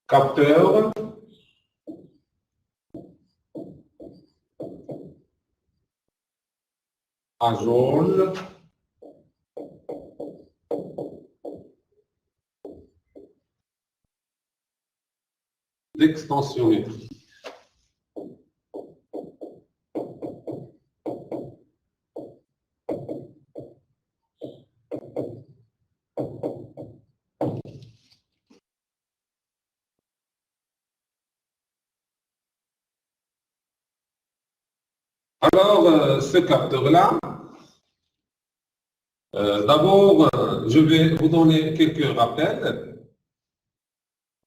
capteur à jauge d'extensiométrie. Alors, ce capteur-là, d'abord, je vais vous donner quelques rappels.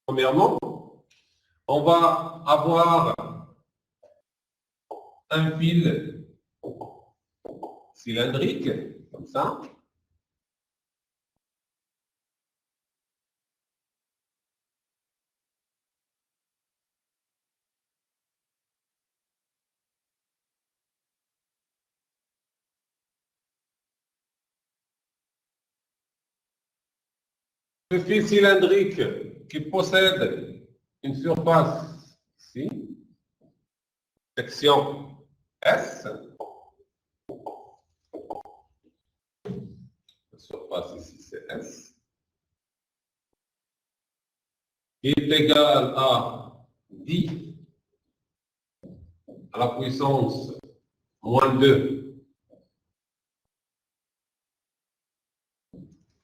Premièrement, on va avoir un fil cylindrique, comme ça. Ce fil cylindrique qui possède une surface ici, section S, la surface ici c'est S, qui est égale à 10 à la puissance moins 2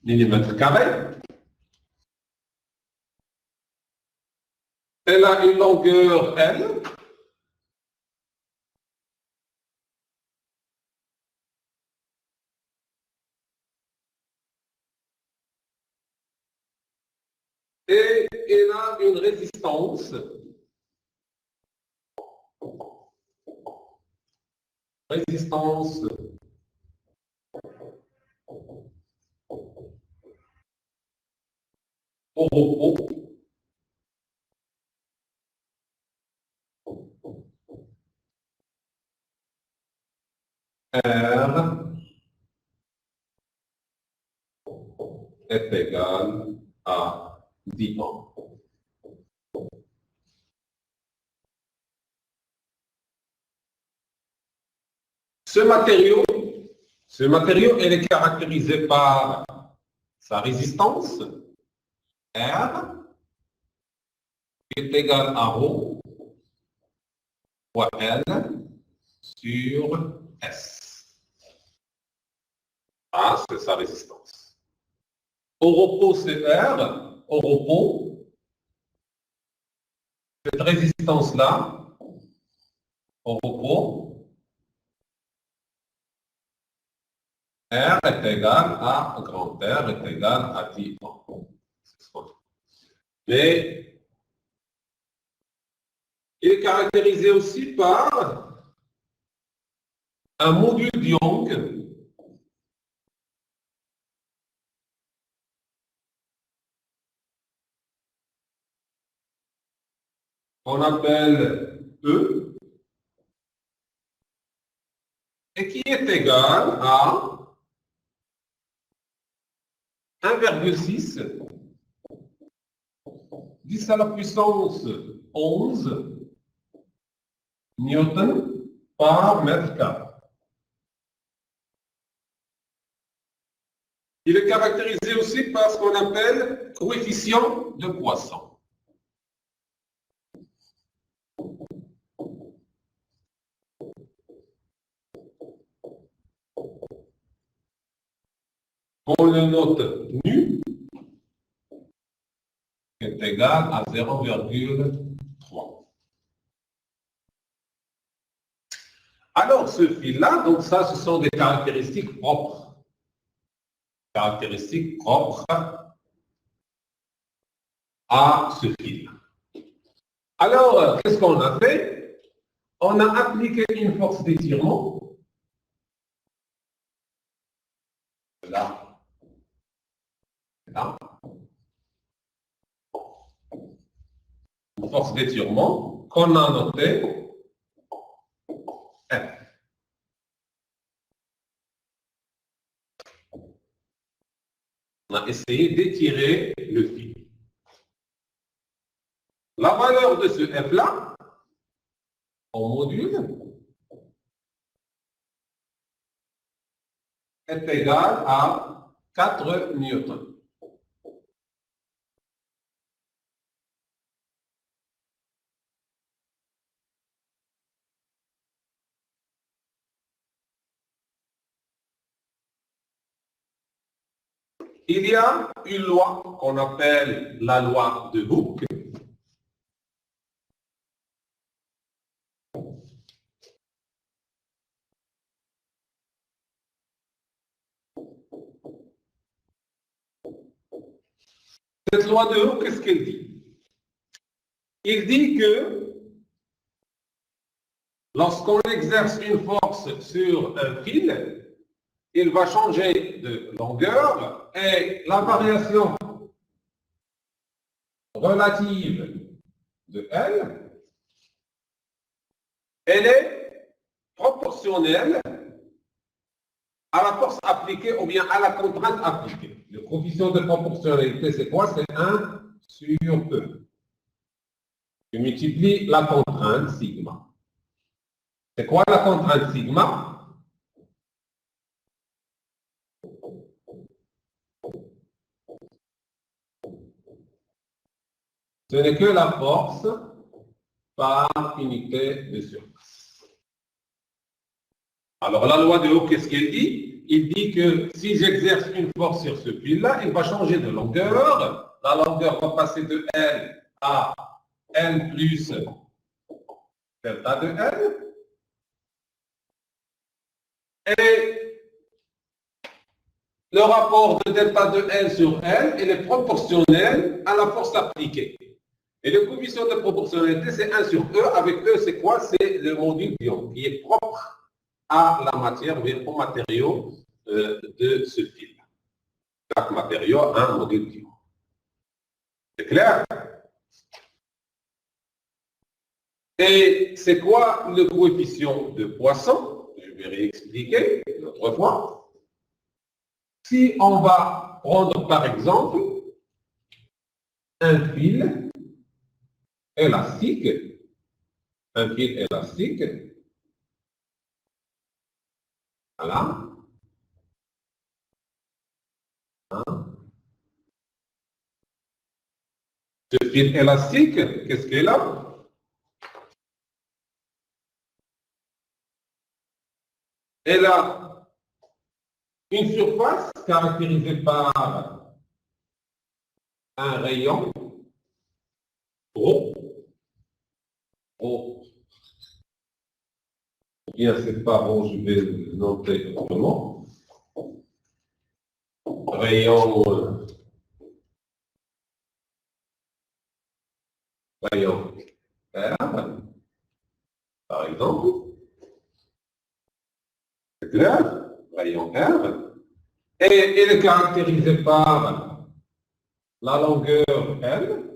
millimètres carrés. Elle a une longueur L. Et elle a une résistance. Résistance au repos. R est égal à 10 ohms. Ce matériau, il est caractérisé par sa résistance, R, qui est égale à ρ fois L sur S. Ah, c'est sa résistance. Au repos, c'est R. Au repos, cette résistance-là, au repos, R est égal à, grand R est égal à 10 ohms. Mais il est caractérisé aussi par un module Young qu'on appelle E et qui est égal à 1,6 10 à la puissance 11 newton par mètre carré. Il est caractérisé aussi par ce qu'on appelle coefficient de Poisson. On le note nu, qui est égal à 0,3. Alors, ce fil-là, donc ça, ce sont des caractéristiques propres. Caractéristiques propres à ce fil. Alors, qu'est-ce qu'on a fait? On a appliqué une force d'étirement. Là. Là. Une force d'étirement qu'on a notée F. On a essayé d'étirer le fil. la valeur de ce F-là, en module, est égale à 4 newtons. Il y a une loi qu'on appelle la loi de Hooke. Cette loi de Hooke, qu'est-ce qu'elle dit? Il dit que lorsqu'on exerce une force sur un fil, il va changer de longueur et la variation relative de L, elle est proportionnelle à la force appliquée ou bien à la contrainte appliquée. Le coefficient de proportionnalité, c'est quoi? C'est 1 sur E. Je multiplie la contrainte sigma. C'est quoi la contrainte sigma? Ce n'est que la force par unité de surface. Alors la loi de Hooke, qu'est-ce qu'elle dit? Il dit que si j'exerce une force sur ce fil-là, il va changer de longueur. La longueur va passer de L à L plus delta de L. Et le rapport de delta de L sur L, il est proportionnel à la force appliquée. Et le coefficient de proportionnalité, c'est 1 sur E. Avec E, c'est quoi? C'est le module d'ion, qui est propre à la matière, ou bien au matériau de ce fil. Chaque matériau a un module d'ion. C'est clair? Et c'est quoi le coefficient de Poisson? Je vais réexpliquer une autre fois. Si on va prendre par exemple un fil élastique, voilà. Ce fil élastique, qu'est-ce qu'il a? Elle a une surface caractérisée par un rayon rho. Bien, c'est pas rho, je vais le noter autrement. Rayon R, par exemple. C'est clair? Rayon R. Et il est caractérisé par la longueur L.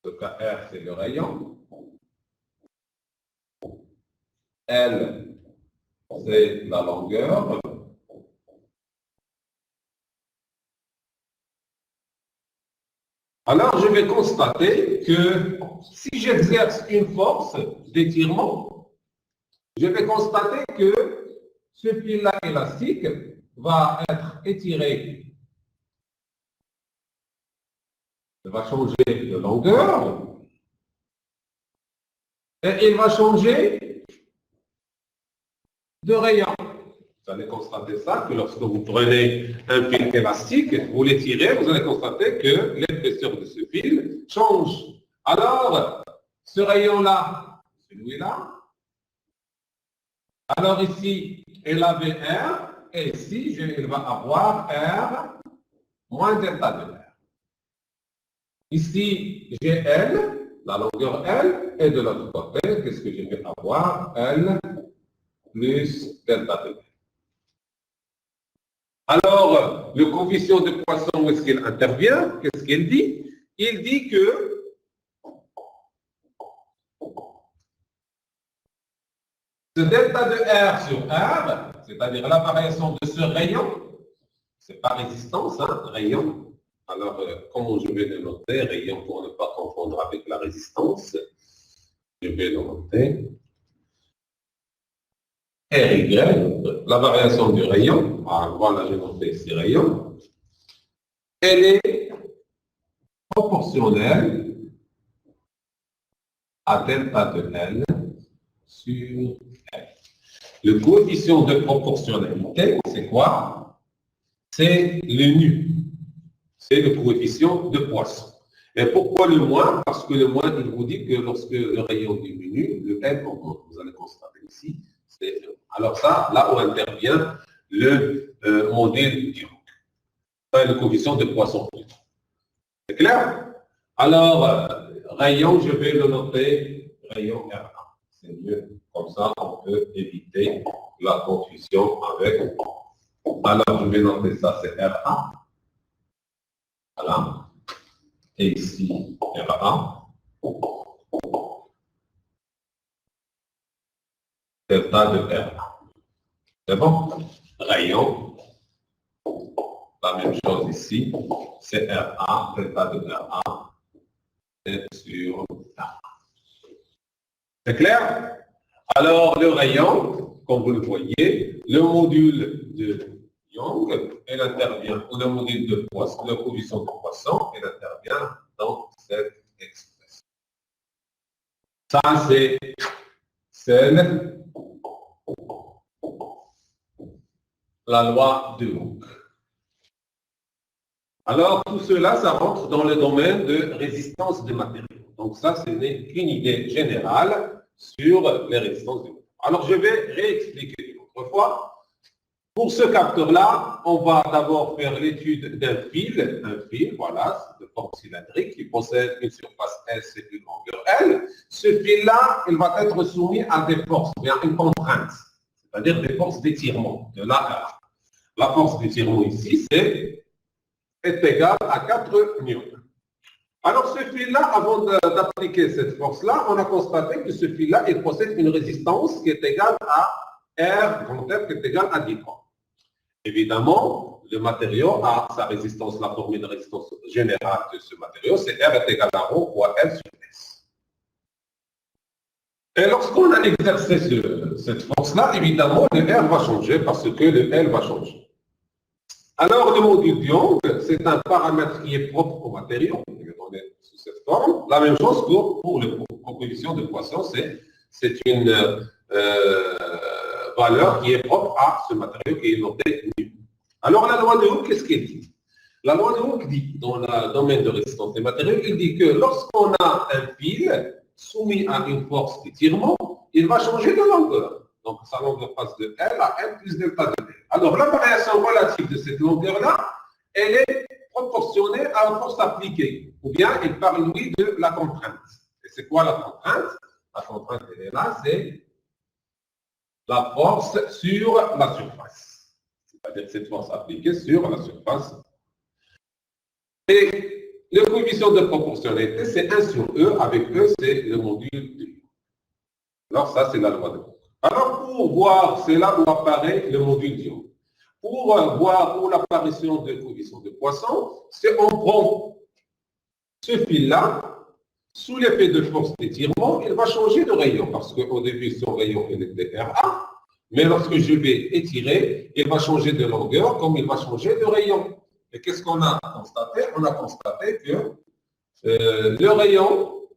Le cas R, c'est le rayon. L, c'est la longueur. Alors, je vais constater que si j'exerce une force d'étirement, je vais constater que ce fil-là élastique va être étiré. Il va changer de longueur. Et il va changer de rayon. Vous allez constater ça, que lorsque vous prenez un fil élastique, vous l'étirez, vous allez constater que l'épaisseur de ce fil change. Alors, ce rayon-là, celui-là, alors ici, il avait R, et ici, il va avoir R moins delta de R. Ici, j'ai L, la longueur L, et de l'autre côté, qu'est-ce que je vais avoir? L plus delta de R. Alors, le coefficient de Poisson, où est-ce qu'il intervient? Qu'est-ce qu'il dit? Il dit que ce delta de R sur R, c'est-à-dire la variation de ce rayon, c'est pas résistance, hein, rayon, Alors, comment je vais le noter, rayon pour ne pas confondre avec la résistance, je vais le noter. RY, la variation du rayon, voilà, j'ai noté ici rayon, elle est proportionnelle à delta de L sur L. Le coefficient de proportionnalité, c'est quoi? C'est le nu. C'est le coefficient de Poisson. Et pourquoi le moins? Parce que le moins, il vous dit que lorsque le rayon diminue, le L augmente. Vous allez constater ici. Alors ça, là où intervient le modèle du le coefficient de Poisson. C'est clair? Alors, rayon, je vais le noter, rayon R1. C'est mieux. Comme ça, on peut éviter la confusion avec. Alors, je vais noter ça, c'est R1. Voilà. Et ici, R1. Delta de R1. C'est bon? Rayon. La même chose ici. C'est R1, delta de R1. Et sur R1. C'est clair? Alors, le rayon, comme vous le voyez, le module de Young, elle intervient, ou le module de Poisson, le coefficient de Poisson, elle intervient dans cette expression. Ça, c'est celle, la loi de Hooke. Alors, tout cela, ça rentre dans le domaine de résistance des matériaux. Donc ça, ce n'est qu'une idée générale sur les résistances des matériaux. Alors, je vais réexpliquer une autre fois. Pour ce capteur-là, on va d'abord faire l'étude d'un fil. Un fil, voilà, de forme cylindrique, qui possède une surface S et une longueur L. Ce fil-là, il va être soumis à des forces, bien une contrainte, c'est-à-dire des forces d'étirement, de là à là. La force d'étirement ici, est égale à 4 newtons. Alors, ce fil-là, avant d'appliquer cette force-là, on a constaté que ce fil-là, il possède une résistance qui est égale à R, grand F, qui est égale à 10 ohms. Évidemment, le matériau a sa résistance, la formule de résistance générale de ce matériau, c'est R est égal à ρ fois L sur S. Et lorsqu'on a exercé cette force-là, évidemment, le R va changer parce que le L va changer. Alors, le module Young, c'est un paramètre qui est propre au matériau, il est donné sous cette forme. La même chose pour le coefficient de Poisson, c'est une valeur qui est propre à ce matériau qui est noté nu. Alors, la loi de Hooke, qu'est-ce qu'elle dit? La loi de Hooke dit, dans le domaine de résistance des matériaux, il dit que lorsqu'on a un fil soumis à une force d'étirement, il va changer de longueur. Donc, sa longueur passe de L à M plus delta de L. Alors, la variation relative de cette longueur-là, elle est proportionnée à la force appliquée. Ou bien, il parle, lui, de la contrainte. Et c'est quoi la contrainte? La contrainte, elle est là, c'est la force sur la surface. C'est-à-dire cette force appliquée sur la surface. Et le coefficient de proportionnalité, c'est 1 sur E. Avec E, c'est le module de U. Alors, ça, c'est la loi de Hooke. Alors, pour voir, c'est là où apparaît le module d'ion. Pour voir où l'apparition de coefficient de Poisson, c'est on prend ce fil-là, sous l'effet de force d'étirement, il va changer de rayon, parce qu'au début, son rayon il était R1, mais lorsque je vais étirer, il va changer de longueur, comme il va changer de rayon. Et qu'est-ce qu'on a constaté? On a constaté que le rayon,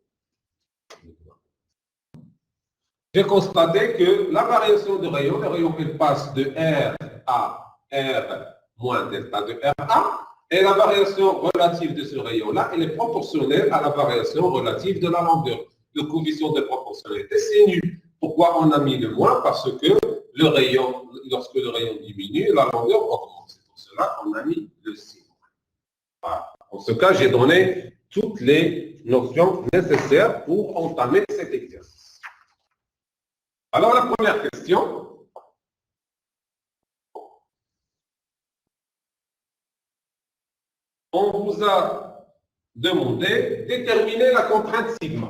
j'ai constaté que la variation de rayon, le rayon il passe de R à R moins delta de R1, et la variation relative de ce rayon-là, elle est proportionnelle à la variation relative de la longueur. Le coefficient de proportionnalité, c'est nul. Pourquoi on a mis le moins? Parce que le rayon, lorsque le rayon diminue, la longueur augmente. C'est pour cela qu'on a mis le signe. Voilà. En ce cas, j'ai donné toutes les notions nécessaires pour entamer cet exercice. Alors, la première question. On vous a demandé déterminer la contrainte sigma.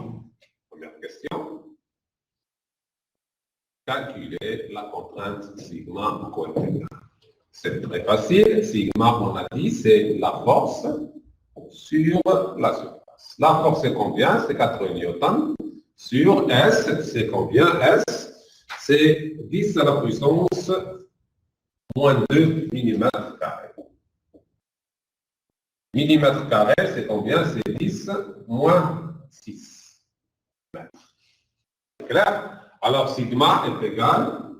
Première question. Calculer la contrainte sigma coefficient. C'est très facile. Sigma, on a dit, c'est la force sur la surface. La force, c'est combien? C'est 4 newtons. Sur S, c'est combien? S, c'est 10 à la puissance moins 2 millimètres carrés. Millimètre carré, c'est combien? C'est 10 moins 6 mètres. C'est clair? Alors, sigma est égal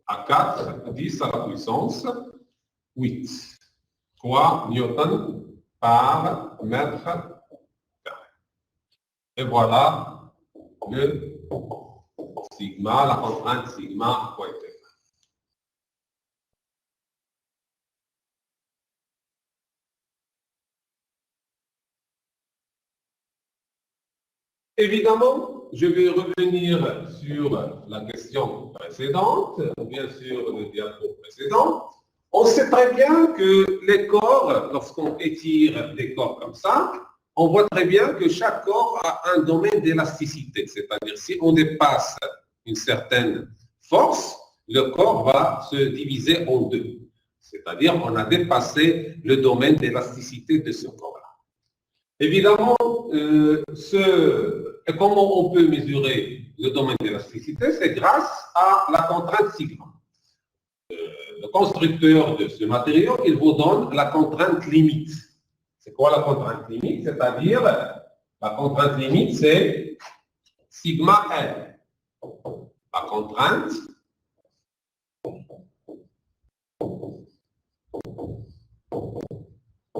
à 4, 10 à la puissance 8. Quoi? Newton par mètre carré. Et voilà le sigma, la contrainte sigma quoi est. Évidemment, je vais revenir sur la question précédente, ou bien sur le diapo précédent. On sait très bien que les corps, lorsqu'on étire des corps comme ça, on voit très bien que chaque corps a un domaine d'élasticité. C'est-à-dire, si on dépasse une certaine force, le corps va se diviser en deux. C'est-à-dire, on a dépassé le domaine d'élasticité de ce corps-là. Évidemment, comment on peut mesurer le domaine d'élasticité? C'est grâce à la contrainte sigma. Le constructeur de ce matériau, il vous donne la contrainte limite. C'est quoi la contrainte limite? C'est-à-dire, la contrainte limite, c'est sigma L. La contrainte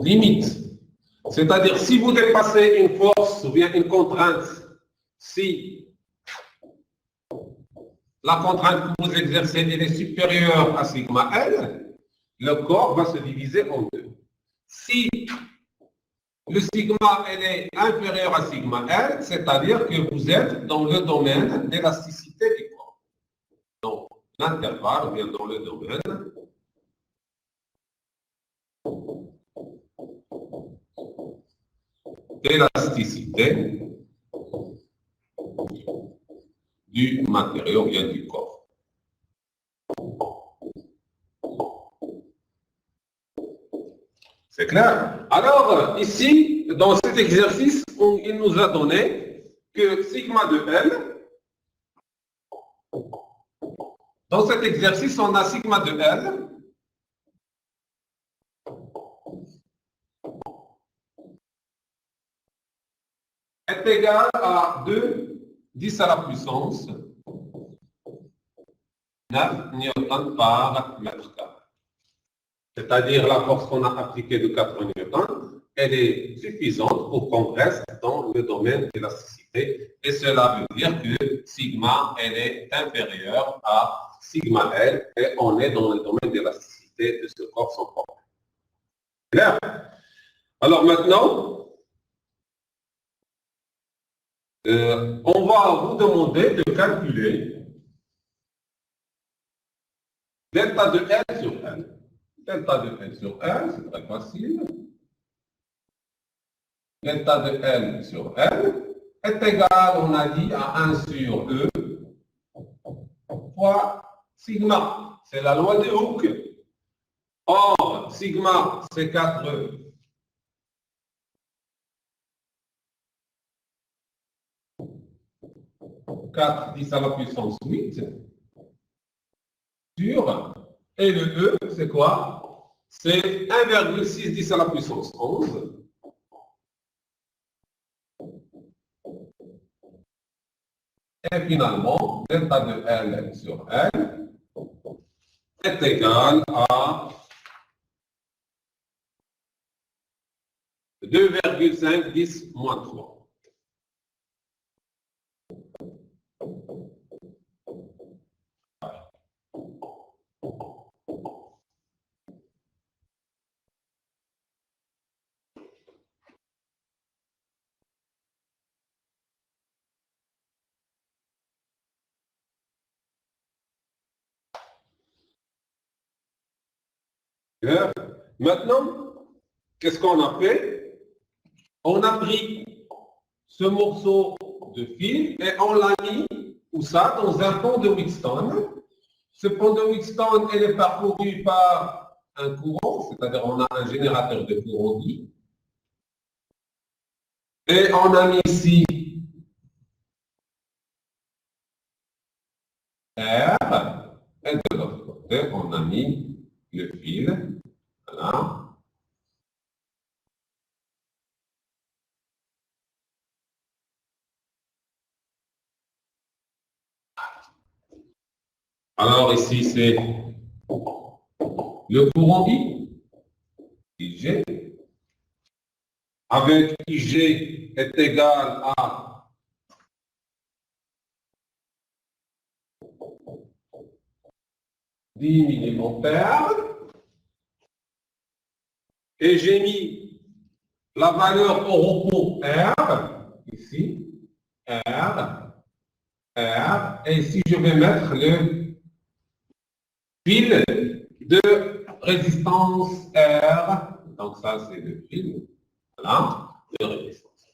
limite. C'est-à-dire, si vous dépassez une force ou bien une contrainte, si la contrainte que vous exercez elle est supérieure à sigma L, le corps va se diviser en deux. Si le sigma elle est inférieur à sigma L, c'est-à-dire que vous êtes dans le domaine d'élasticité du corps. Donc, l'intervalle vient dans le domaine d'élasticité du matériau, bien du corps. C'est clair? Alors, ici, dans cet exercice, il nous a donné que sigma de L, dans cet exercice, on a sigma de L est égal à 2, 10 à la puissance 9 newtons par mètre carré. C'est-à-dire la force qu'on a appliquée de 4 newtons, elle est suffisante pour qu'on reste dans le domaine d'élasticité. Et cela veut dire que sigma, elle est inférieure à sigma L et on est dans le domaine d'élasticité de ce corps sans problème. Clair? Alors maintenant, on va vous demander de calculer delta de L sur L. Delta de L sur L, c'est très facile. Delta de L sur L est égal, on a dit, à 1 sur E fois sigma. C'est la loi de Hooke. Or, sigma, c'est 4E. 4, 10 à la puissance 8 sur, et le E, c'est quoi? C'est 1,6 10 à la puissance 11. Et finalement, delta de L sur L est égal à 2,5 10 moins 3. Maintenant, qu'est-ce qu'on a fait? On a pris ce morceau de fil et on l'a mis, où ça, dans un pont de Wheatstone. Ce pont de Wheatstone, elle est parcouru par un courant, c'est-à-dire on a un générateur de courant dit, Et on a mis ici R. Et de l'autre côté, on a mis le fil. Voilà. Alors ici, c'est le courant I, IG, avec IG est égal à 10 milliampères. Et j'ai mis la valeur au repos R, ici, R, R, et ici je vais mettre le fil de résistance R. Donc ça, c'est le fil, voilà, de résistance.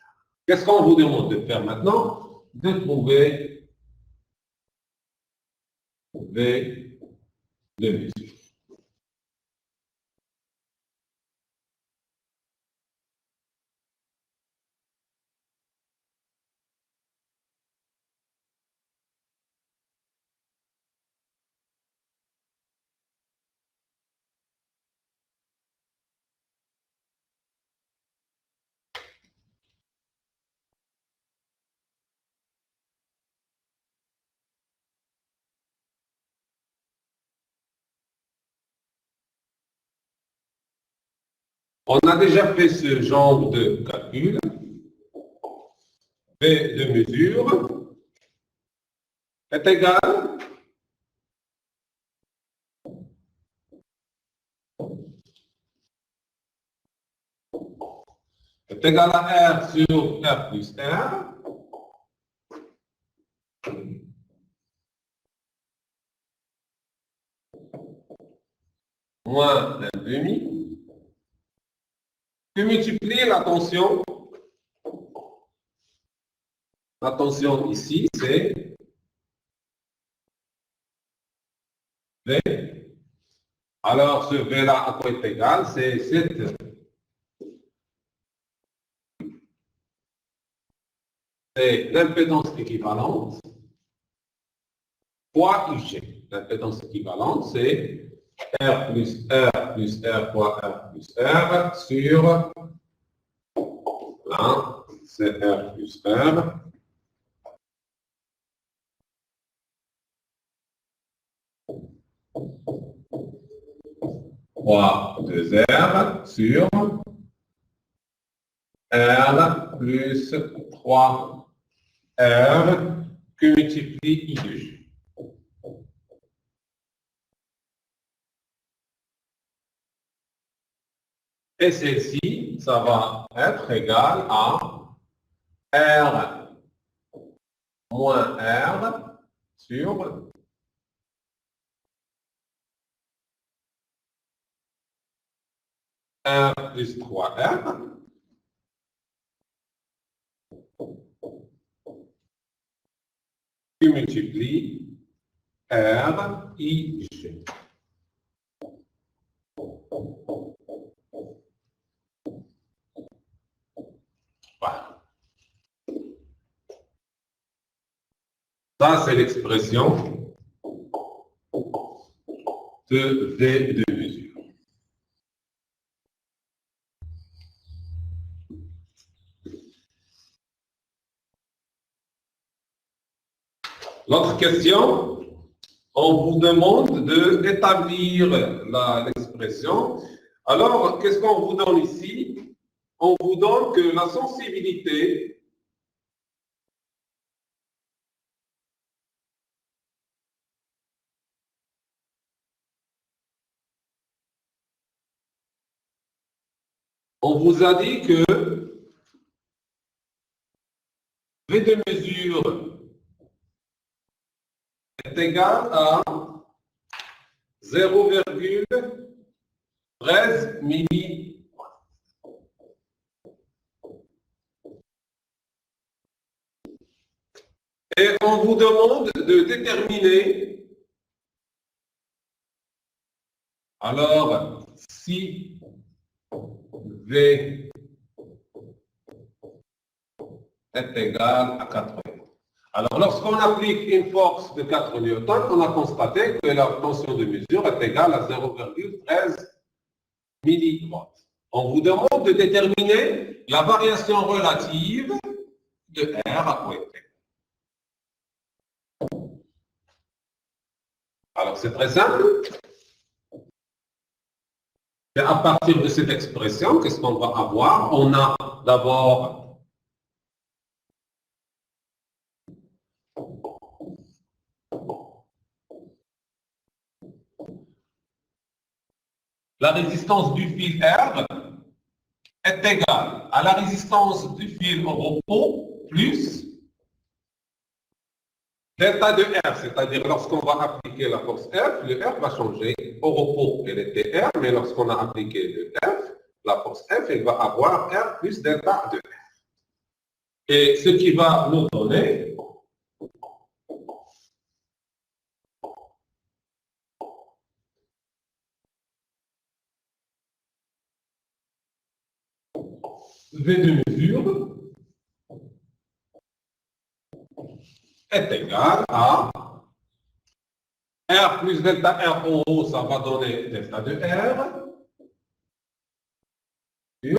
Qu'est-ce qu'on vous demande de faire maintenant? De trouver V de mesure. On a déjà fait ce genre de calcul. V de mesure est égal à R sur R plus R moins 1,5 que multiplier la tension. La tension ici, c'est V. Alors, ce V-là, à quoi est égal? C'est l'impédance équivalente fois IG. L'impédance équivalente, c'est R plus R plus R fois R plus R sur, là, c'est R plus R. Fois 2R sur R plus 3R que multiplie I2G. Et celle-ci, ça va être égal à R moins R sur R plus 3R qui multiplie R, I, G. Voilà. Ça, c'est l'expression de V de mesure. L'autre question, on vous demande d'établir l'expression. Alors, qu'est-ce qu'on vous donne ici? On vous donne que la sensibilité on vous a dit que V de mesure est égal à 0,13 milli. Et on vous demande de déterminer, alors, si V est égal à 4 newtons. Alors, lorsqu'on applique une force de 4 newtons, on a constaté que la tension de mesure est égale à 0,13 millivolts. On vous demande de déterminer la variation relative de R à point T. Alors, c'est très simple. Et à partir de cette expression, qu'est-ce qu'on va avoir? On a d'abord la résistance du fil R est égale à la résistance du fil au repos plus delta de R, c'est-à-dire lorsqu'on va appliquer la force F, le R va changer. Au repos, elle était R, mais lorsqu'on a appliqué le F, la force F, elle va avoir R plus delta de R. Et ce qui va nous donner V de mesure est égal à R plus delta R en haut, ça va donner delta de R sur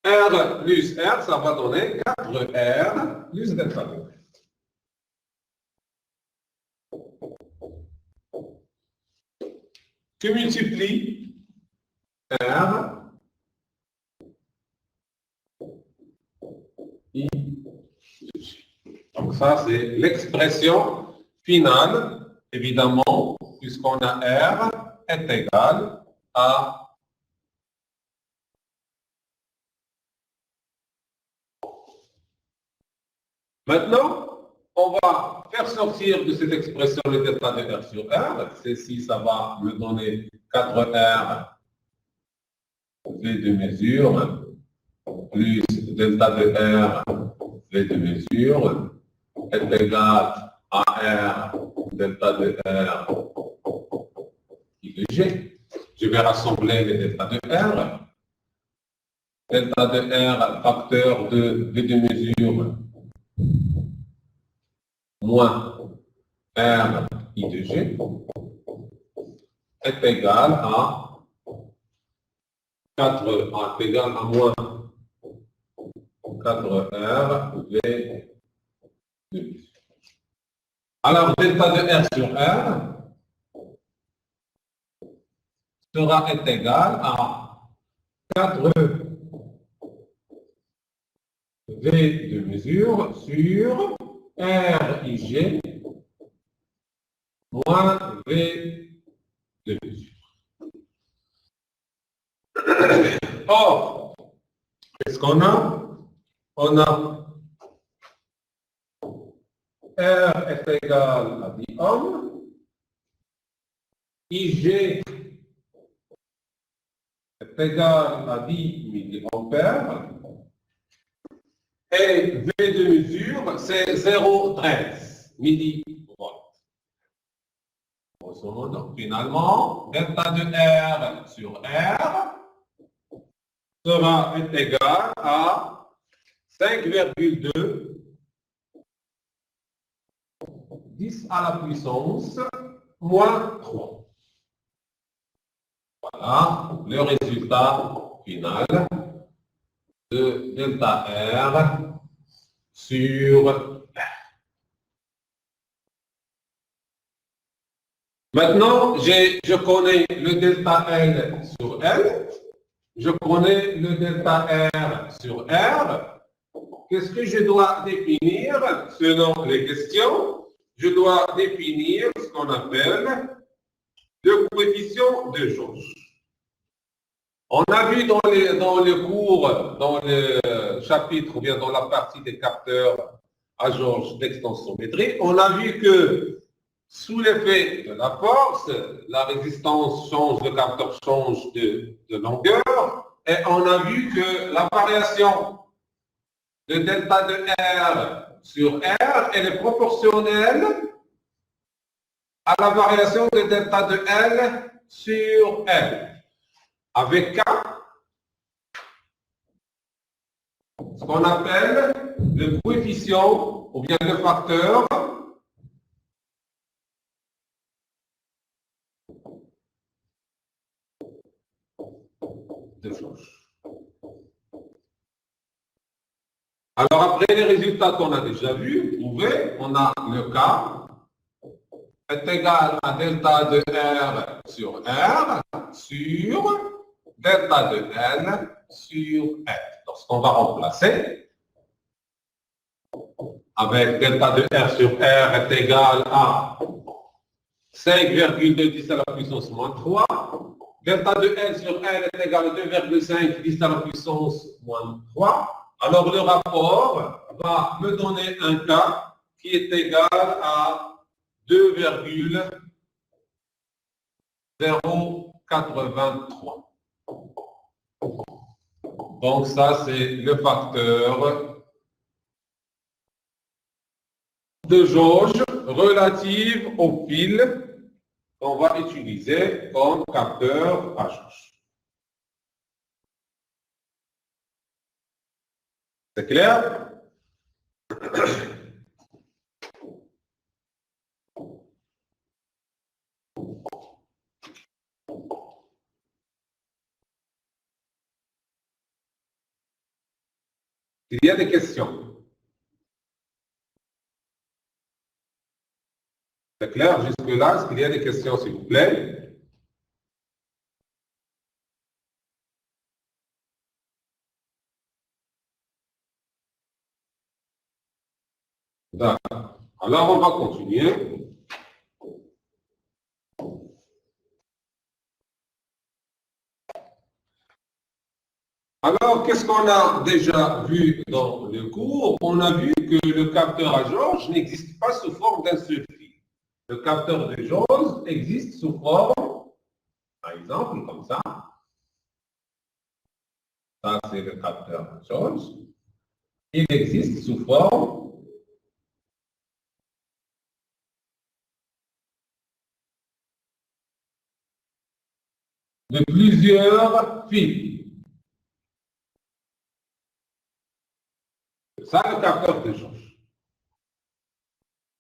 R plus R, ça va donner 4R plus delta de R. Que multiplie R I. Donc ça, c'est l'expression finale, évidemment, puisqu'on a R est égal à maintenant, on va faire sortir de cette expression le delta de R sur R. Ceci, ça va me donner 4R V de mesure plus delta de R V de mesure est égal à R delta de R I de G. Je vais rassembler les delta de R. Delta de R facteur de V de mesure moins R I de G est égal à 4 est égal à moins 4R V de mesure. Alors, delta de R sur R sera égal à 4 V de mesure sur RIG moins V de mesure. Or, qu'est-ce qu'on a? On a R est égal à 10 ohms, IG est égal à 10 milliampères, et V de mesure, c'est 0,13 millivolts. Grosso modo, finalement, delta de R sur R sera égal à 5,2 10 à la puissance moins 3. Voilà le résultat final de delta R sur R. Maintenant, je connais le delta L sur L, je connais le delta R sur R. Qu'est-ce que je dois définir selon les questions? Je dois définir ce qu'on appelle le coefficient de jauge. On a vu dans le cours, dans le chapitre ou bien dans la partie des capteurs à jauge d'extensométrie, on a vu que sous l'effet de la force, la résistance change, le capteur change de longueur, et on a vu que la variation de delta de R sur R, elle est proportionnelle à la variation de delta de L sur L. Avec K, ce qu'on appelle le coefficient ou bien le facteur de jauge. Alors après les résultats qu'on a déjà vus, vous trouvez, on a le K est égal à delta de R sur delta de N sur N. Lorsqu'on va remplacer, avec delta de R sur R est égal à 5,2 à la puissance moins 3. Delta de N sur N est égal à 2,5 10 à la puissance moins 3. Alors le rapport va me donner un K qui est égal à 2,083. Donc ça, c'est le facteur de jauge relative au fil qu'on va utiliser comme capteur à jauge. C'est clair? Il y a des questions. C'est clair jusque-là? Est-ce qu'il y a des questions, s'il vous plaît? D'accord. Alors, on va continuer. Alors, qu'est-ce qu'on a déjà vu dans le cours? On a vu que le capteur à jauge n'existe pas sous forme d'un seul fil. Le capteur de jauge existe sous forme, par exemple, comme ça. Ça, c'est le capteur de jauge. Il existe sous forme de plusieurs fils. C'est ça le capteur de jauge.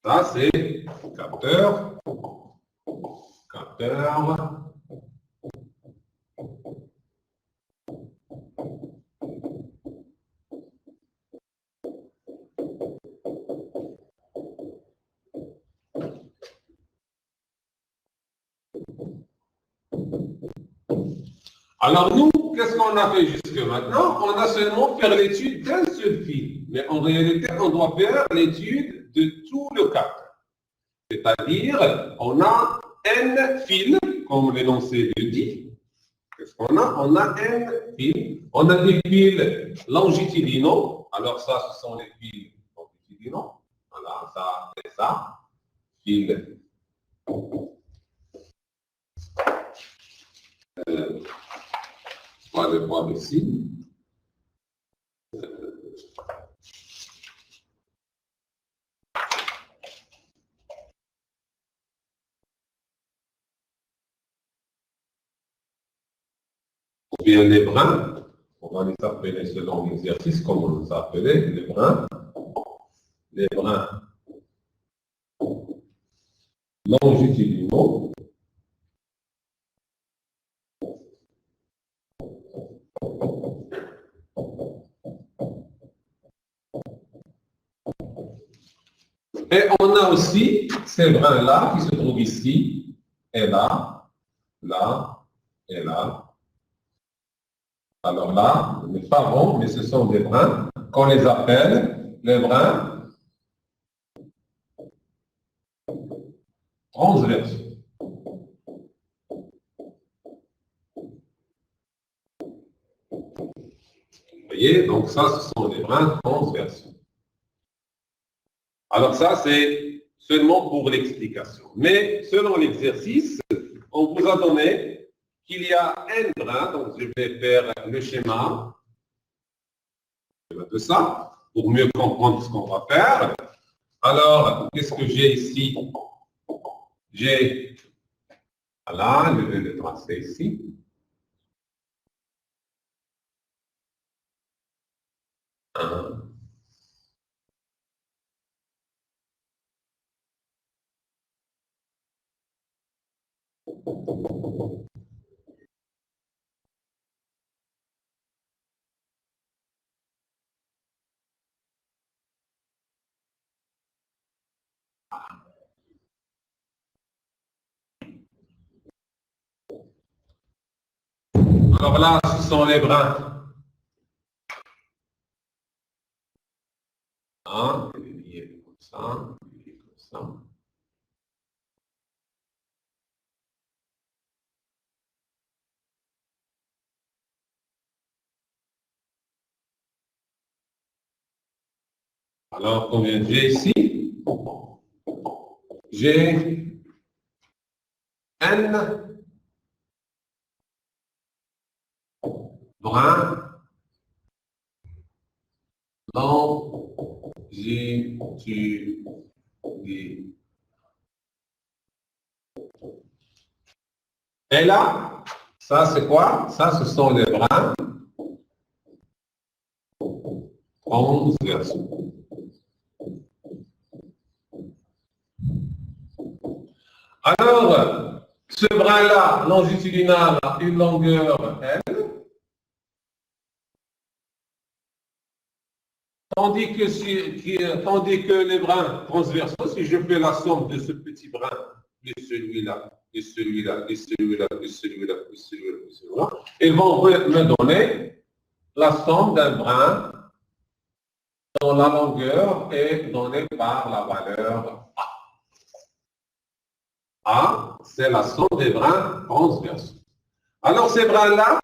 Ça, c'est le capteur. Alors nous, qu'est-ce qu'on a fait jusque maintenant? On a seulement fait l'étude d'un seul fil. Mais en réalité, on doit faire l'étude de tout le capteur. C'est-à-dire, on a n fils, comme l'énoncé le dit. Qu'est-ce qu'on a? On a n fils. On a des fils longitudinaux. Alors ça, ce sont les fils longitudinaux. Voilà, ça, c'est ça. Fils. On va le voir ici. Ou bien les brins, on va les appeler selon l'exercice, comme on les appelait, les brins longitudinaux. Et on a aussi ces brins-là qui se trouvent ici, et là, là, et là. Alors là, ce n'est pas rond, mais ce sont des brins qu'on les appelle les brins transversaux. Vous voyez, donc ça, ce sont des brins transversaux. Alors ça, c'est seulement pour l'explication. Mais selon l'exercice, on vous a donné qu'il y a un brin, donc je vais faire le schéma de ça, pour mieux comprendre ce qu'on va faire. Alors, qu'est-ce que j'ai ici? J'ai, voilà, je vais le tracer ici. Alors là, ce sont les brins. Hein, comme ça, comme ça. Alors, combien j'ai ici? J'ai N brins longitudinaux. Et là, ça c'est quoi? Ça, ce sont les brins transversaux. Alors, ce brin-là, longitudinal, a une longueur L, tandis que les brins transversaux, si je fais la somme de ce petit brin, de celui-là, de celui-là, de celui-là, de celui-là, de celui-là, de celui-là, ils vont me donner la somme d'un brin dont la longueur est donnée par la valeur A. A, c'est la somme des brins transversaux. Alors, ces brins-là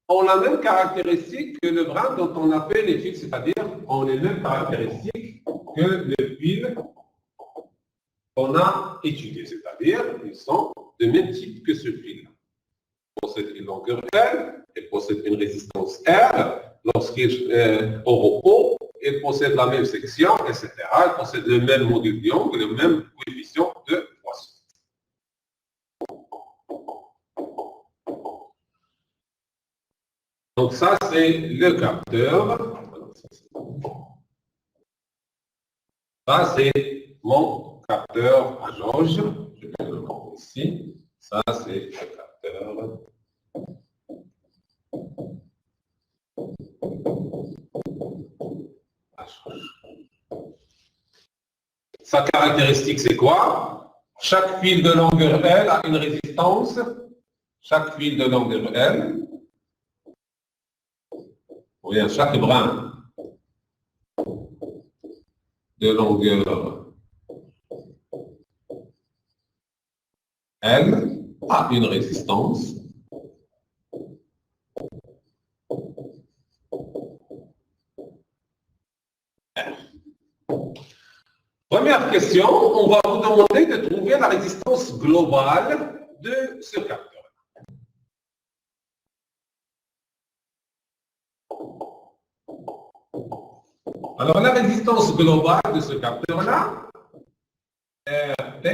ont la même caractéristique que le brin dont on a fait les fils, c'est-à-dire ont les mêmes caractéristiques que le fil qu'on a étudié, c'est-à-dire ils sont de même type que ce fil-là. Il possède une longueur L, il possède une résistance R, lorsqu'il est au repos, il possède la même section, etc. Il possède le même module d'ion, le même coefficient de Poisson. Donc ça, c'est le capteur. Ça, c'est mon capteur à jauge. Je vais le mettre ici. Ça, c'est le capteur à jauge. Sa caractéristique, c'est quoi? Chaque fil de longueur L a une résistance. Chaque fil de longueur L, ou bien chaque brin de longueur L a une résistance R. Première question, on va vous demander de trouver la résistance globale de ce capteur. Alors, la résistance globale de ce capteur-là, RT,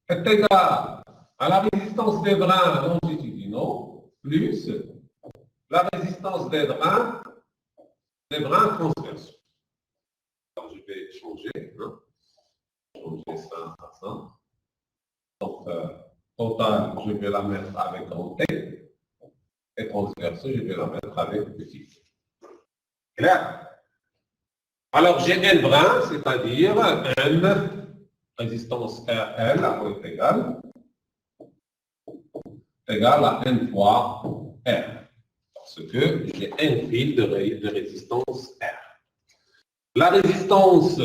est égal à la résistance des brins longitudinaux plus la résistance des brins transversaux. Alors, je vais changer, changer ça à ça. Donc, total, je vais la mettre avec grand T. Et transversaux, je vais la mettre avec petit T. Clair? Alors, j'ai N brins, c'est-à-dire N résistance RL à point égal à N fois R. Parce que j'ai un fil de résistance R. La résistance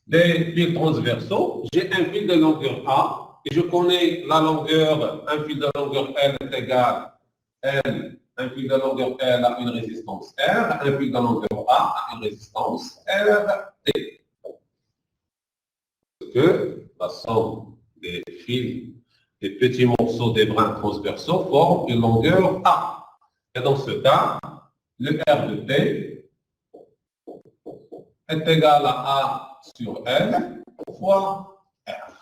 des fils transversaux, j'ai un fil de longueur A, et je connais la longueur, un fil de longueur L est égal L, un fil de longueur L a une résistance R, un fil de longueur A a une résistance RT. Parce que la somme des fils, des petits morceaux des brins transversaux forment une longueur A. Et dans ce cas, le R de T est égal à A sur L fois R.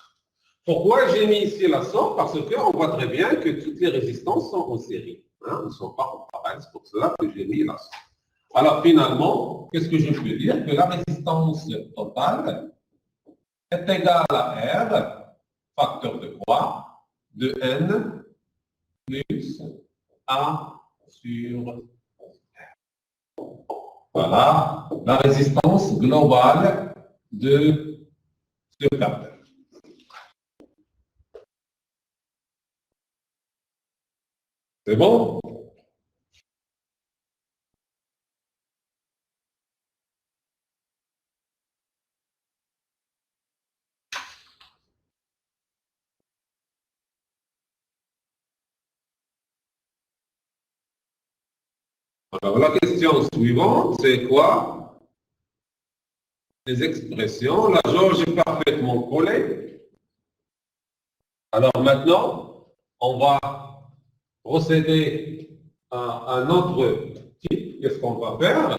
Pourquoi j'ai mis ici la somme? Parce qu'on voit très bien que toutes les résistances sont en série. Hein, ne sont pas en parallèle. C'est pour cela que j'ai mis la somme. Alors finalement, qu'est-ce que je peux dire? Que la résistance totale est égale à R, facteur de quoi? De N plus A sur R. Voilà la résistance globale de ce capteur. C'est bon? Alors la question suivante, c'est quoi? Les expressions. La jauge est parfaitement collée. Alors maintenant, on va procéder à un autre type. Qu'est-ce qu'on va faire?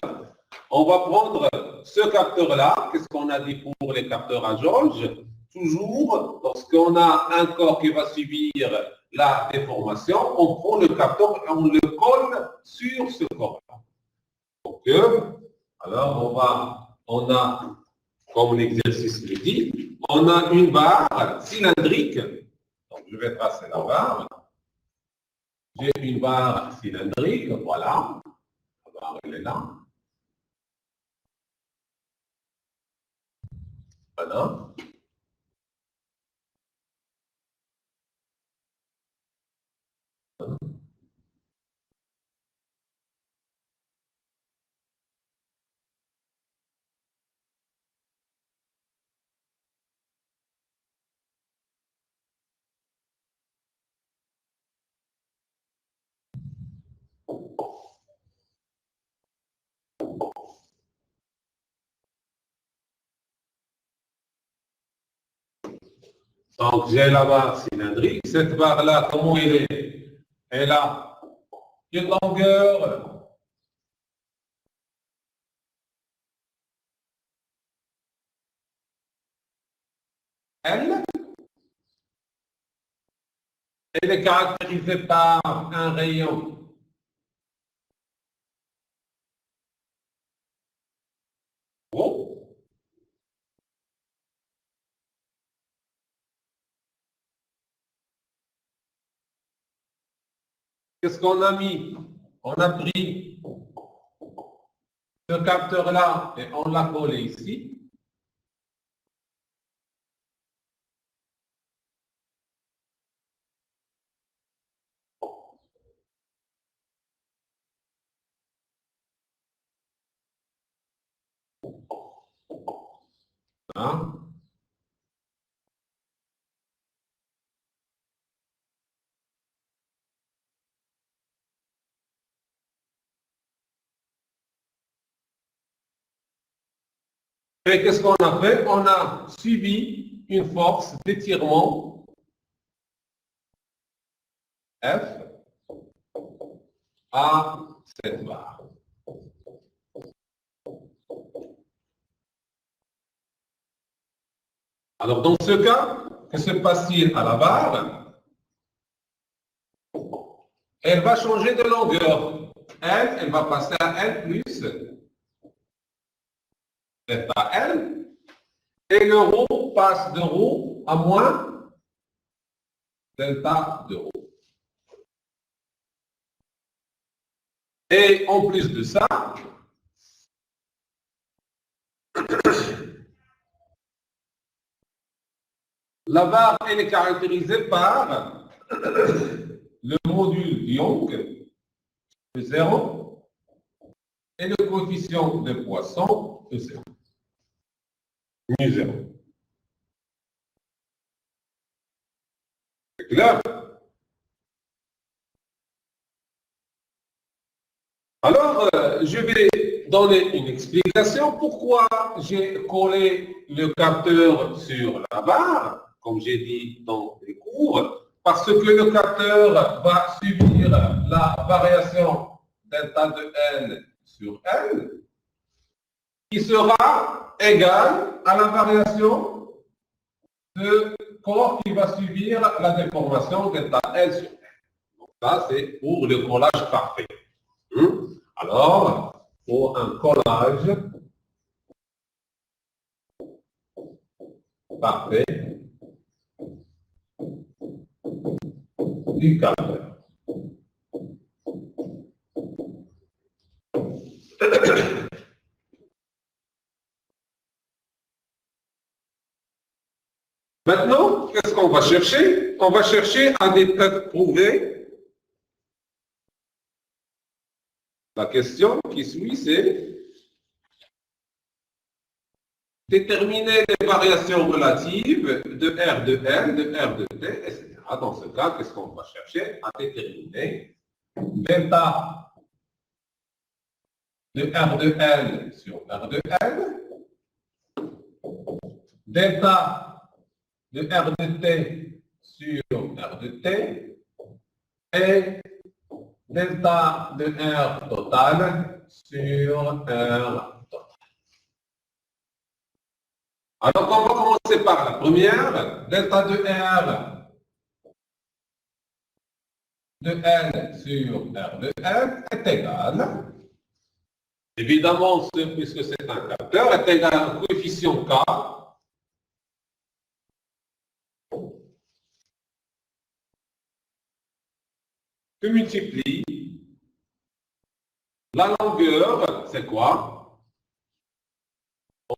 On va prendre ce capteur-là. Qu'est-ce qu'on a dit pour les capteurs à jauge? Toujours, lorsqu'on a un corps qui va subir la déformation, on prend le capteur et on le colle sur ce corps-là. Donc, alors on a, comme l'exercice le dit, on a une barre cylindrique. Donc, je vais tracer la barre. J'ai une barre cylindrique, voilà. La barre, elle est là. Voilà. Donc, j'ai la barre cylindrique. Cette barre-là, comment elle est? Elle a une longueur L. Elle est caractérisée par un rayon rond. Qu'est-ce qu'on a mis? On a pris ce capteur-là et on l'a collé ici. Hein? Et qu'est-ce qu'on a fait? On a subi une force d'étirement F à cette barre. Alors, dans ce cas, que se passe-t-il à la barre? Elle va changer de longueur. Elle va passer à L plus delta L. Et le rho passe de rho à moins delta de rho. Et en plus de ça, la barre, elle est caractérisée par le module Young de 0 et le coefficient de Poisson de 0. Mu 0. C'est clair? Alors, je vais donner une explication pourquoi j'ai collé le capteur sur la barre, comme j'ai dit dans les cours, parce que le capteur va subir la variation delta de N sur N, qui sera égale à la variation de corps qui va subir la déformation delta L sur N. Donc ça, c'est pour le collage parfait. Alors, pour un collage parfait du capteur. Maintenant, qu'est-ce qu'on va chercher? On va chercher à prouver. La question qui suit, c'est déterminer les variations relatives de R de L, de R de T, etc. Dans ce cas, qu'est-ce qu'on va chercher? À déterminer delta de R de L sur R de L, delta de R de T sur R de T, et delta de R total sur R total. Alors, on va commencer par la première. Delta de R de L sur R de L est égal, évidemment, puisque c'est un capteur, est égal au coefficient K que multiplie la longueur, c'est quoi?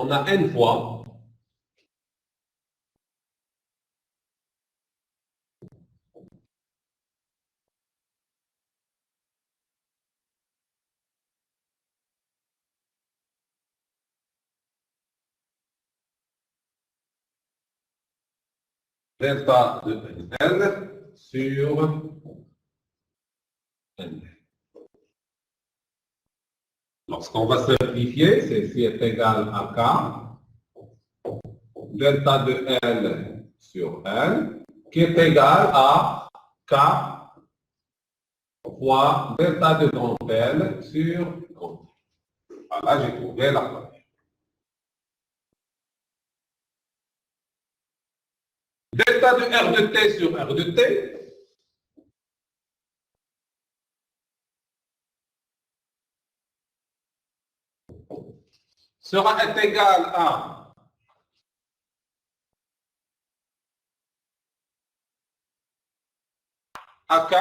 On a n fois delta de N sur N. Lorsqu'on va simplifier, ceci est égal à K, delta de L sur L, qui est égal à K fois delta de grand L sur grand L. Voilà, j'ai trouvé la première. Delta de R de T sur R de T sera égal à AK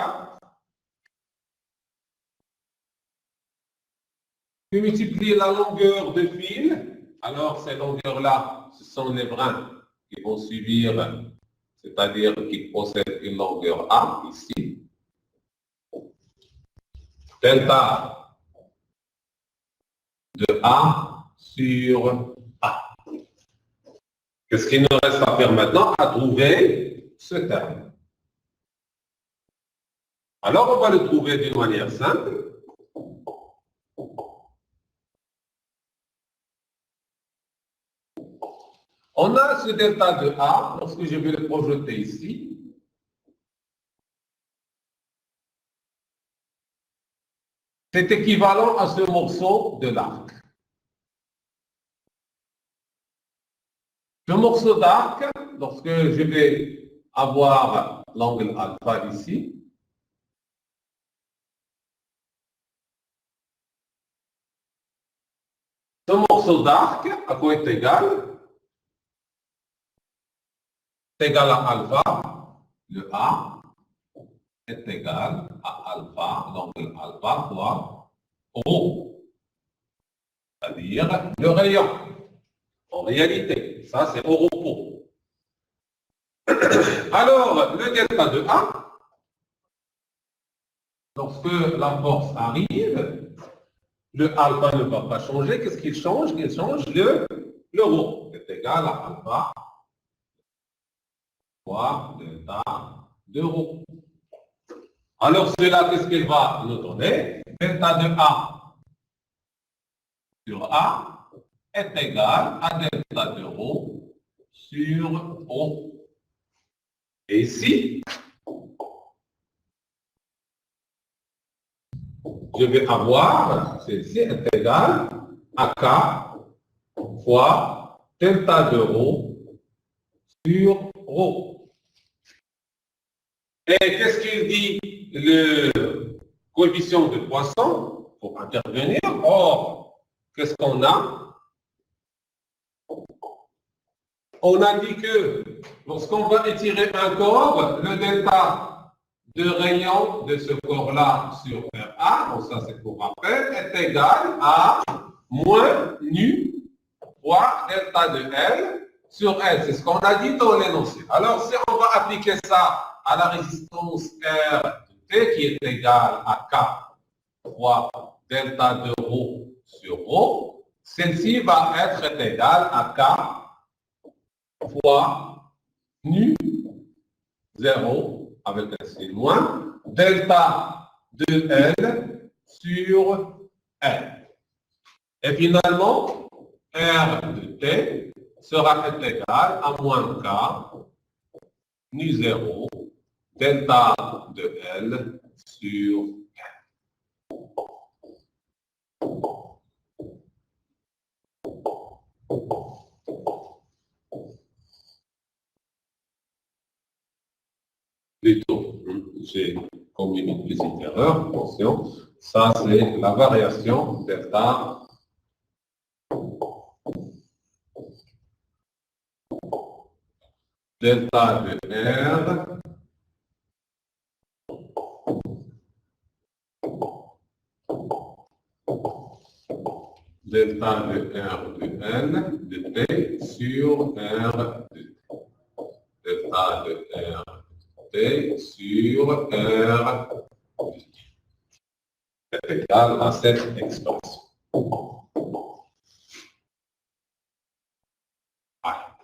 qui multiplie la longueur de fil. Alors, ces longueurs-là, ce sont les brins qui vont suivre, c'est-à-dire qui possèdent une longueur A, ici. Delta de A sur A. Qu'est-ce qu'il nous reste à faire maintenant? À trouver ce terme. Alors, on va le trouver d'une manière simple. On a ce delta de A, lorsque je vais le projeter ici. C'est équivalent à ce morceau de l'arc. Ce morceau d'arc, lorsque je vais avoir l'angle alpha ici, ce morceau d'arc, à quoi est égal? C'est égal à alpha, le A est égal à alpha, l'angle alpha fois ρ, c'est-à-dire le rayon. En réalité, ça c'est au repos. Alors, le delta de A, lorsque la force arrive, le alpha ne va pas changer. Qu'est-ce qu'il change? Il change le ρ, est égal à alpha fois delta de ρ. Alors, cela, qu'est-ce qu'il va nous donner? Delta de A sur A est égal à delta de ρ sur ρ. Et ici, je vais avoir, ceci est égal à K fois delta de ρ sur ρ. Et qu'est-ce qu'il dit le coefficient de Poisson? pour intervenir. Or, qu'est-ce qu'on a? On a dit que lorsqu'on va étirer un corps, le delta de rayon de ce corps-là sur RA, donc ça c'est pour rappel, est égal à moins nu fois delta de L sur L. C'est ce qu'on a dit dans l'énoncé. Alors, si on va appliquer ça à la résistance R de T qui est égale à K fois delta de ρ sur ρ, celle-ci va être égale à K fois nu 0 avec un signe moins delta de L sur L. Et finalement, R de T sera égal à moins K nu 0 delta de L sur L. Plutôt, j'ai commis une petite erreur, attention, ça c'est la variation delta de R delta de R de N de T sur R de T. Delta de R de T sur R de T est égal à cette expression. Ah.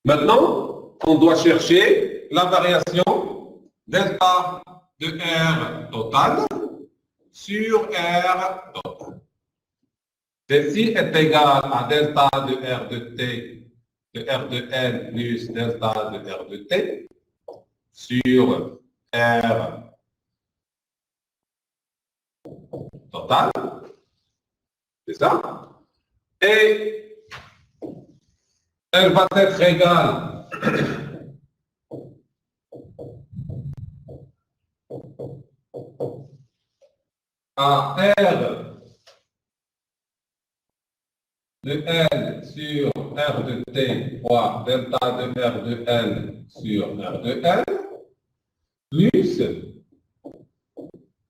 Maintenant, on doit chercher la variation delta de R total sur R total. Celle-ci est égale à delta de R de T, de R de N plus delta de R de T sur R total. C'est ça. Et elle va être égale à R de L sur R de T fois delta de R de L sur R de L plus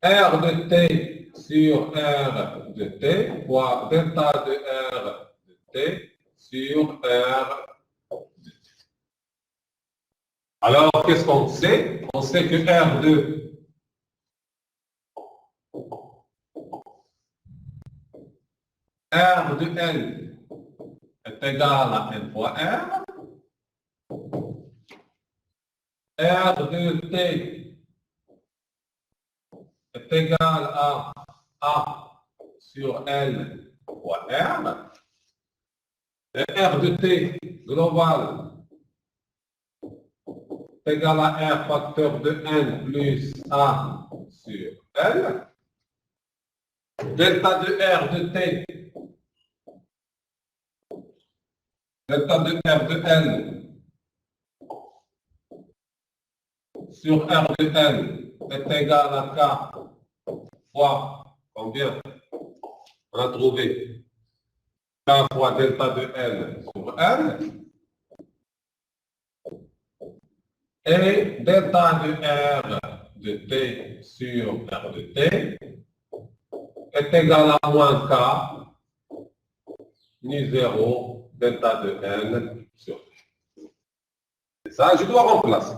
R de T sur R de T fois delta de R de T sur R de T. Alors, qu'est-ce qu'on sait? On sait que R de R de L est égal à N fois R. R de T est égal à A sur L fois R. Et R de T global est égal à R facteur de N plus A sur L. Delta de R de T, delta de R de N sur R de N est égal à K fois combien? On a trouvé K fois delta de N sur N. Et delta de R de T sur R de T est égal à moins K nu 0 delta de N sur T. C'est ça, je dois remplacer.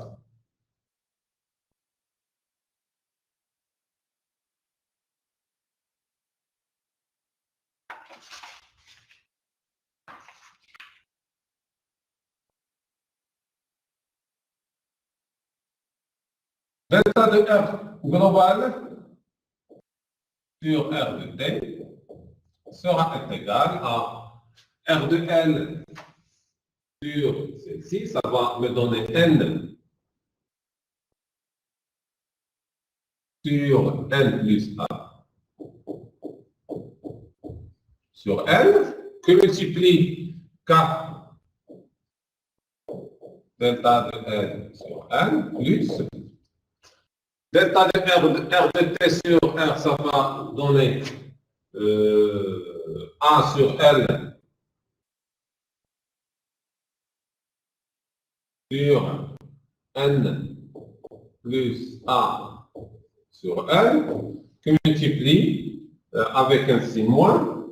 Delta de R global sur R de T sera égal à R de N sur celle-ci, ça va me donner N sur N plus A sur N, que multiplie K delta de N sur N plus Delta de R de T sur R, ça va donner A sur L sur N plus A sur L, que multiplie avec un signe moins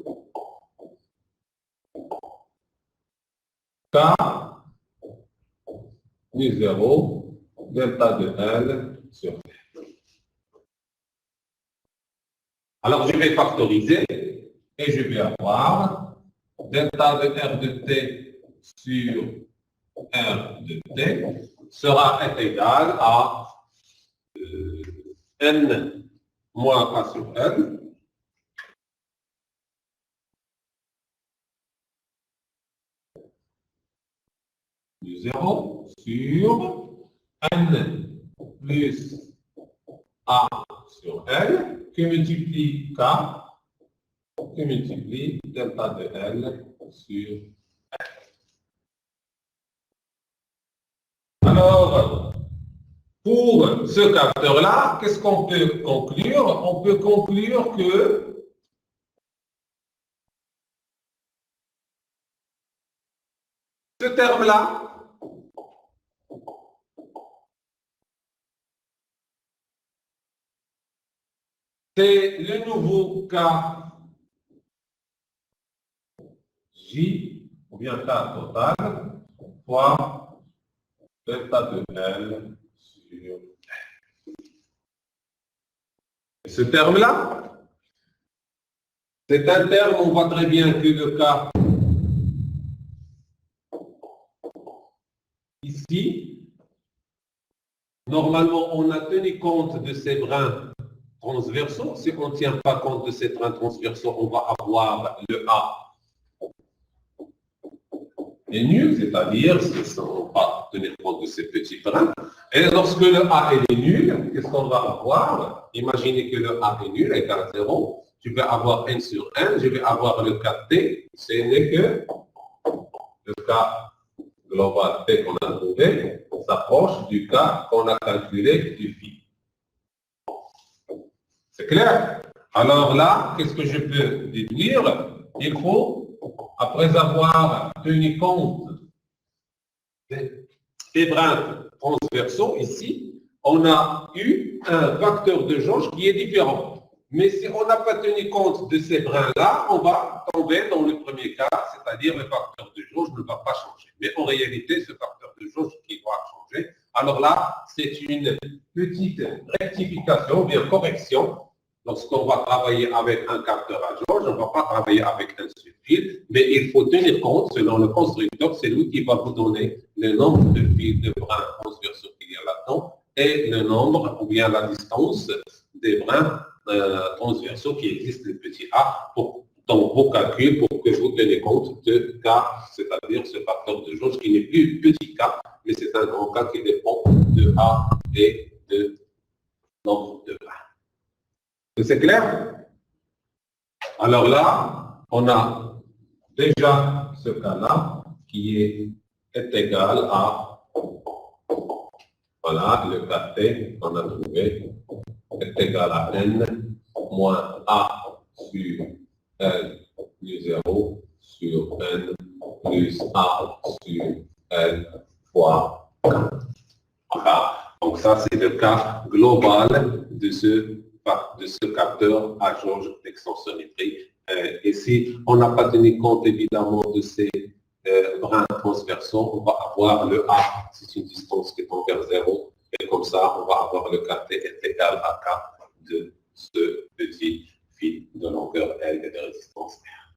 K du 0 delta de L sur L. Alors, je vais factoriser et je vais avoir delta de R de T sur R de T sera égal à N moins A sur N du 0 sur N plus A sur L que multiplie K que multiplie delta de L sur L. Alors, pour ce capteur-là, qu'est-ce qu'on peut conclure? On peut conclure que ce terme-là, c'est le nouveau K J, ou bien K total, fois delta de L sur L. Ce terme-là, c'est un terme, on voit très bien que le K ici, normalement, on a tenu compte de ces brins transversaux. Si on ne tient pas compte de ces brins transversaux, on va avoir le A est nul, c'est-à-dire on va tenir compte de ces petits brins. Et lorsque le A est nul, qu'est-ce qu'on va avoir? Imaginez que le A est nul, égal à 0. Je vais avoir n sur n, je vais avoir le cas T, ce n'est que le cas global T qu'on a trouvé s'approche du cas qu'on a calculé du phi. C'est clair? Alors là, qu'est-ce que je peux déduire? Il faut, après avoir tenu compte des brins transversaux ici, on a eu un facteur de jauge qui est différent. Mais si on n'a pas tenu compte de ces brins-là, on va tomber dans le premier cas, c'est-à-dire le facteur de jauge ne va pas changer. Mais en réalité, ce facteur de jauge qui doit changer, alors là, c'est une petite rectification, ou bien correction. Lorsqu'on va travailler avec un capteur à jauge, on ne va pas travailler avec un seul fil, mais il faut tenir compte, selon le constructeur, c'est lui qui va vous donner le nombre de fils de brins transversaux qu'il y a là-dedans et le nombre ou bien la distance des brins transversaux qui existent, le petit a, dans vos calculs pour que vous tenez compte de K, c'est-à-dire ce facteur de jauge qui n'est plus petit K, mais c'est un grand K qui dépend de A et de nombre de brins. C'est clair? Alors là, on a déjà ce cas-là qui est égal à, voilà, le cas T qu'on a trouvé est égal à N moins A sur L plus 0 sur N plus A sur L fois K. Voilà. Donc ça, c'est le cas global de ce capteur à jauge d'extensionnétrie. Et si on n'a pas tenu compte évidemment de ces brins transversaux, on va avoir le A, c'est une distance qui tend vers 0, et comme ça, on va avoir le KT est égal à K de ce petit fil de longueur L et de résistance R.